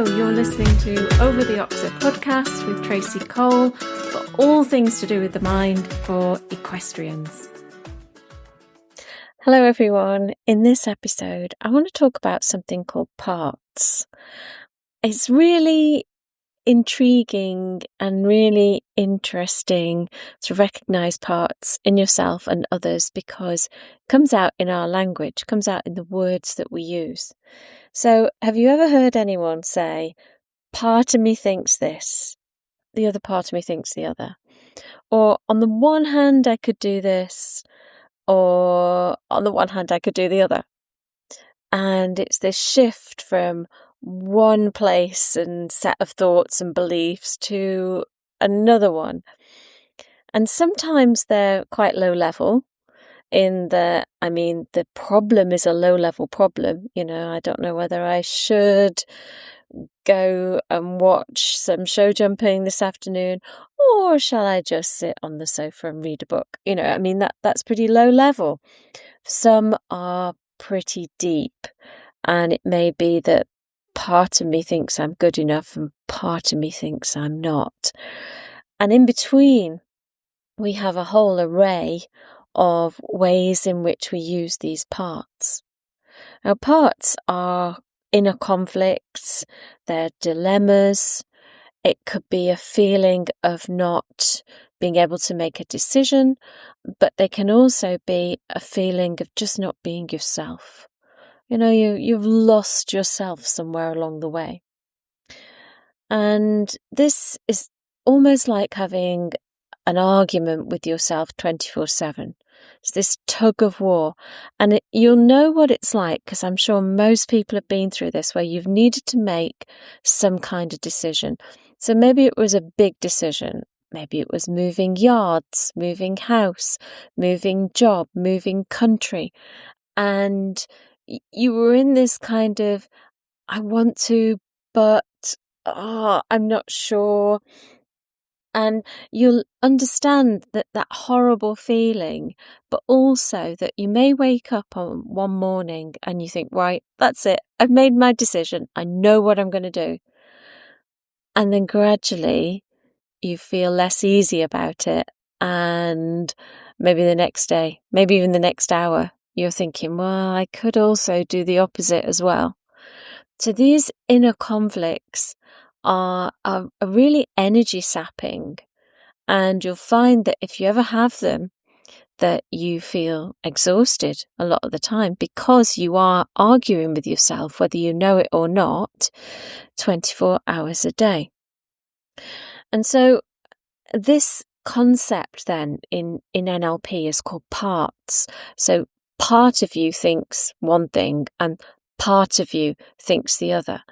Hello, you're listening to Over the Oxer podcast with Tracey Cole for all things to do with the mind for equestrians. Hello everyone. In this episode, I want to talk about something called parts. It's really intriguing and really interesting to recognize parts in yourself and others because it comes out in our language, comes out in the words that we use. So have you ever heard anyone say, part of me thinks this, the other part of me thinks the other? Or on the one hand, I could do this, or on the one hand, I could do the other. And it's this shift from one place and set of thoughts and beliefs to another one. And sometimes they're quite low level the problem is a low level problem. I don't know whether I should go and watch some show jumping this afternoon, or shall I just sit on the sofa and read a book? That's pretty low level. Some are pretty deep, and it may be that part of me thinks I'm good enough and part of me thinks I'm not. And in between, we have a whole array of ways in which we use these parts. Now, parts are inner conflicts, they're dilemmas. It could be a feeling of not being able to make a decision, but they can also be a feeling of just not being yourself. You've lost yourself somewhere along the way. And this is almost like having an argument with yourself 24/7. It's this tug-of-war. And you'll know what it's like, because I'm sure most people have been through this, where you've needed to make some kind of decision. So maybe it was a big decision. Maybe it was moving yards, moving house, moving job, moving country. And you were in this kind of, I want to, but I'm not sure. And you'll understand that horrible feeling, but also that you may wake up on one morning and you think, right, that's it. I've made my decision. I know what I'm going to do. And then gradually you feel less easy about it. And maybe the next day, maybe even the next hour, you're thinking, well, I could also do the opposite as well. So these inner conflicts are really energy sapping, and you'll find that if you ever have them, that you feel exhausted a lot of the time because you are arguing with yourself, whether you know it or not, 24 hours a day. And so this concept then in NLP is called parts. So part of you thinks one thing and part of you thinks the other.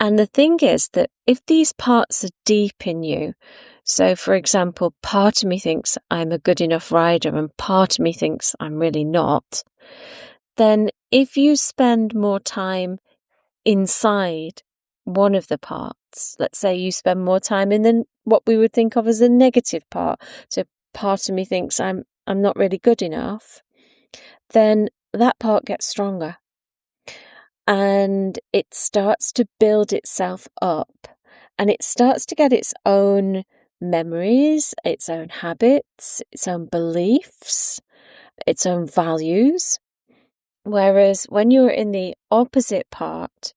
And the thing is that if these parts are deep in you, so for example, part of me thinks I'm a good enough rider and part of me thinks I'm really not, then if you spend more time inside one of the parts, let's say you spend more time in what we would think of as the negative part, so part of me thinks I'm not really good enough, then that part gets stronger. And it starts to build itself up, and it starts to get its own memories, its own habits, its own beliefs, its own values. Whereas when you're in the opposite part,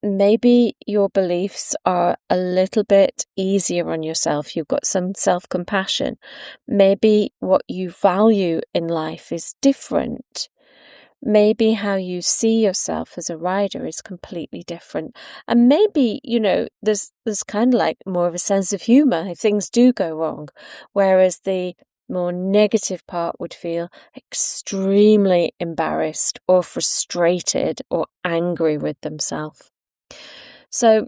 maybe your beliefs are a little bit easier on yourself. You've got some self-compassion. Maybe what you value in life is different. Maybe how you see yourself as a rider is completely different. And maybe, there's kind of like more of a sense of humour if things do go wrong. Whereas the more negative part would feel extremely embarrassed or frustrated or angry with themselves. So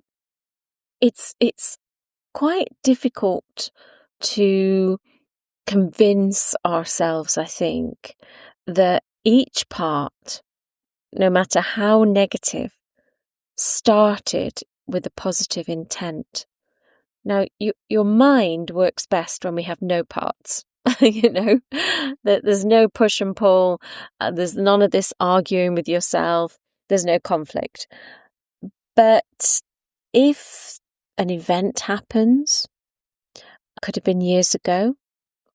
it's quite difficult to convince ourselves, I think, that each part, no matter how negative, started with a positive intent. Now, your mind works best when we have no parts. That there's no push and pull, there's none of this arguing with yourself, there's no conflict. But if an event happens, could have been years ago,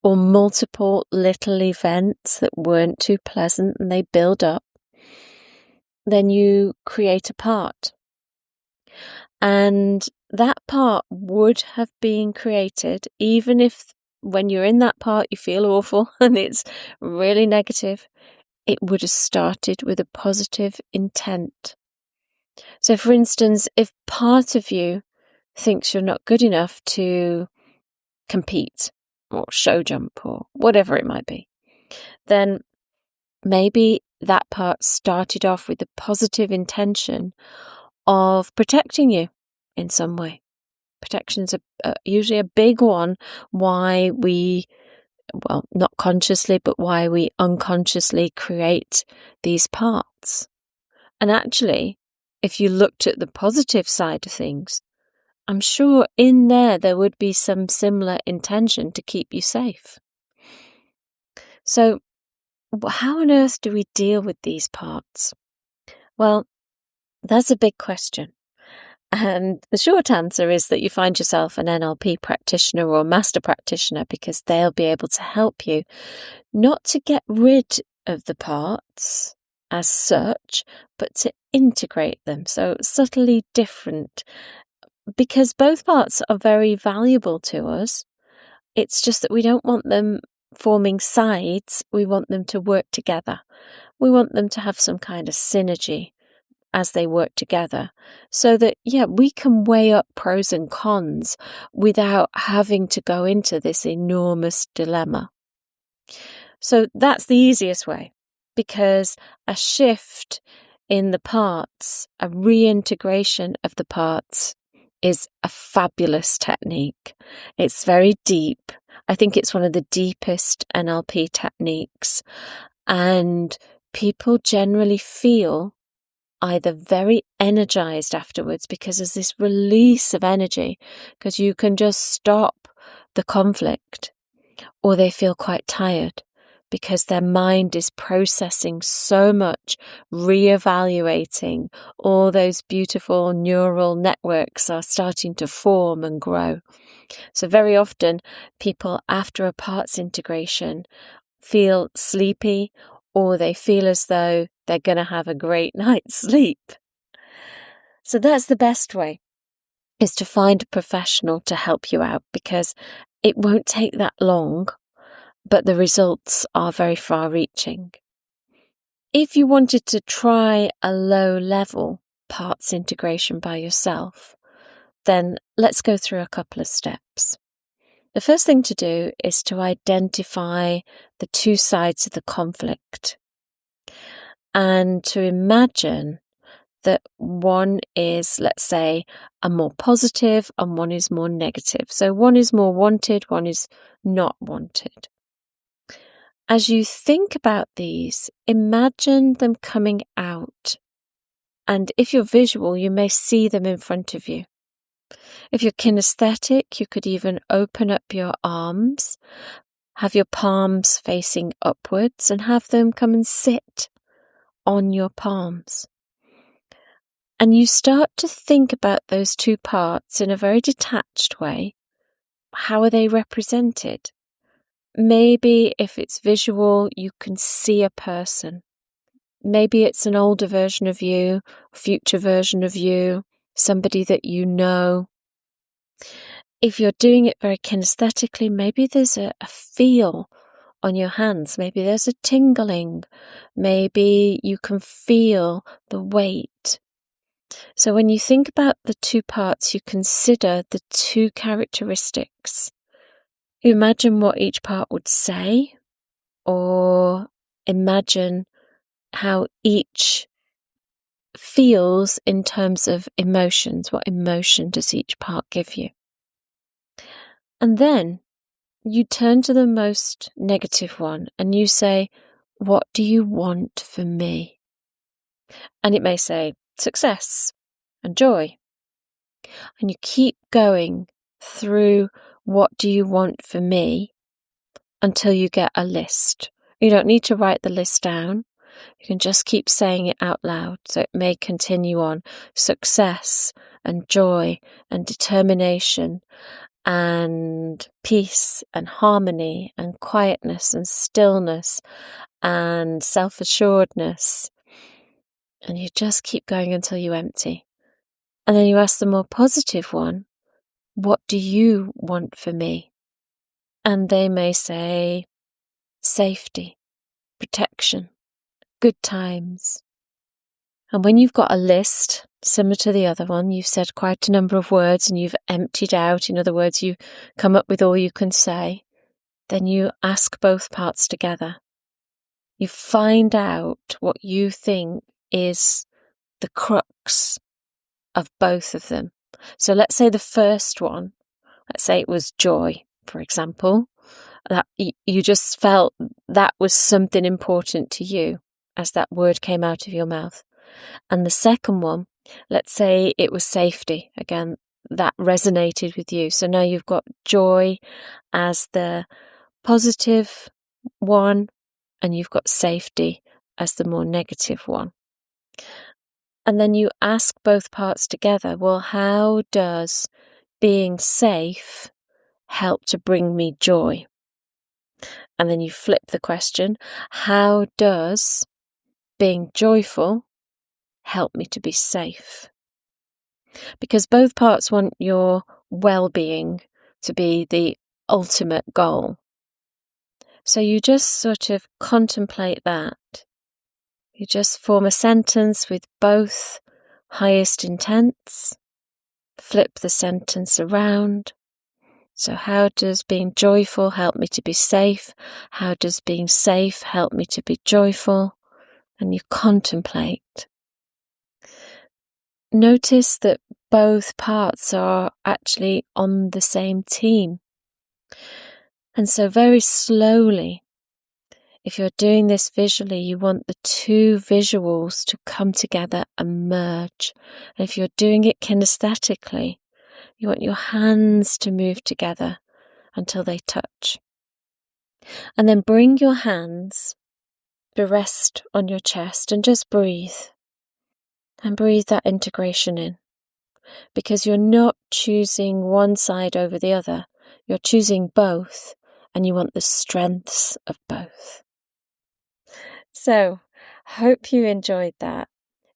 or multiple little events that weren't too pleasant and they build up, then you create a part. And that part would have been created even if when you're in that part you feel awful and it's really negative, it would have started with a positive intent. So for instance, if part of you thinks you're not good enough to compete or show jump or whatever it might be, then maybe that part started off with the positive intention of protecting you in some way. Protection's usually a big one, why we, well, not consciously, but why we unconsciously create these parts. And actually, if you looked at the positive side of things, I'm sure in there would be some similar intention to keep you safe. So, how on earth do we deal with these parts? Well, that's a big question. And the short answer is that you find yourself an NLP practitioner or master practitioner, because they'll be able to help you not to get rid of the parts as such, but to integrate them. So subtly different, because both parts are very valuable to us. It's just that we don't want them forming sides. We want them to work together. We want them to have some kind of synergy as they work together, so that, we can weigh up pros and cons without having to go into this enormous dilemma. So that's the easiest way, because a shift in the parts, a reintegration of the parts, is a fabulous technique. It's very deep. I think it's one of the deepest NLP techniques, and people generally feel either very energized afterwards, because there's this release of energy because you can just stop the conflict, or they feel quite tired because their mind is processing so much, reevaluating. All those beautiful neural networks are starting to form and grow. So very often people after a parts integration feel sleepy, or they feel as though they're going to have a great night's sleep. So that's the best way, is to find a professional to help you out, because it won't take that long, but the results are very far-reaching. If you wanted to try a low-level parts integration by yourself, then let's go through a couple of steps. The first thing to do is to identify the two sides of the conflict, and to imagine that one is, let's say, a more positive and one is more negative. So one is more wanted, one is not wanted. As you think about these, imagine them coming out. And if you're visual, you may see them in front of you. If you're kinesthetic, you could even open up your arms, have your palms facing upwards, and have them come and sit on your palms. And you start to think about those two parts in a very detached way. How are they represented? Maybe if it's visual, you can see a person. Maybe it's an older version of you, future version of you, somebody that you know. If you're doing it very kinesthetically, maybe there's a feel on your hands. Maybe there's a tingling. Maybe you can feel the weight. So when you think about the two parts, you consider the two characteristics. You imagine what each part would say, or imagine how each feels in terms of emotions. What emotion does each part give you? And then you turn to the most negative one and you say, what do you want for me? And it may say success and joy. And you keep going through what do you want for me until you get a list. You don't need to write the list down. You can just keep saying it out loud. So it may continue on success and joy and determination and peace and harmony and quietness and stillness and self-assuredness. And you just keep going until you empty. And then you ask the more positive one, what do you want for me? And they may say, safety, protection, good times. And when you've got a list similar to the other one, you've said quite a number of words and you've emptied out, in other words, you come up with all you can say, then you ask both parts together. You find out what you think is the crux of both of them. So let's say the first one, let's say it was joy, for example, that you just felt that was something important to you as that word came out of your mouth. And the second one, let's say it was safety. Again, that resonated with you. So now you've got joy as the positive one, and you've got safety as the more negative one. And then you ask both parts together, well, how does being safe help to bring me joy? And then you flip the question, how does being joyful help me to be safe? Because both parts want your well-being to be the ultimate goal. So you just sort of contemplate that. You just form a sentence with both highest intents, flip the sentence around. So how does being joyful help me to be safe? How does being safe help me to be joyful? And you contemplate. Notice that both parts are actually on the same team. And so very slowly, if you're doing this visually, you want the two visuals to come together and merge. And if you're doing it kinesthetically, you want your hands to move together until they touch. And then bring your hands to rest on your chest and just breathe. And breathe that integration in. Because you're not choosing one side over the other. You're choosing both, and you want the strengths of both. So, hope you enjoyed that.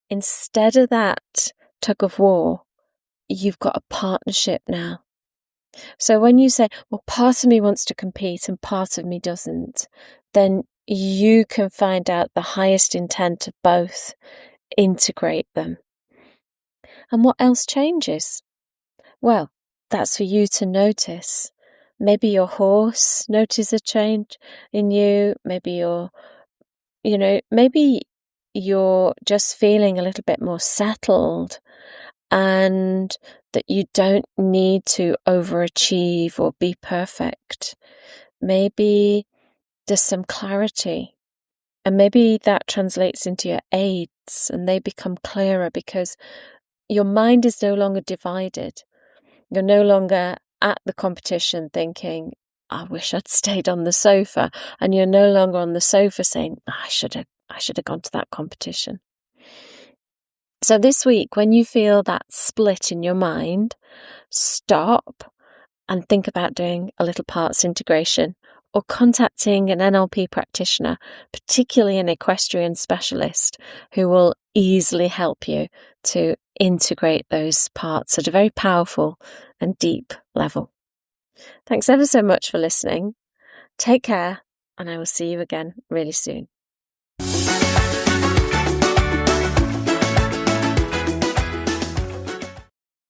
Instead of that tug of war, you've got a partnership now. So when you say, well, part of me wants to compete and part of me doesn't, then you can find out the highest intent of both, integrate them. And what else changes? Well, that's for you to notice. Maybe your horse notices a change in you. Maybe maybe you're just feeling a little bit more settled and that you don't need to overachieve or be perfect. Maybe there's some clarity, and maybe that translates into your aids and they become clearer because your mind is no longer divided. You're no longer at the competition thinking, I wish I'd stayed on the sofa. And you're no longer on the sofa saying, I should have gone to that competition. So this week, when you feel that split in your mind, stop and think about doing a little parts integration or contacting an NLP practitioner, particularly an equestrian specialist, who will easily help you to integrate those parts at a very powerful and deep level. Thanks ever so much for listening. Take care, and I will see you again really soon.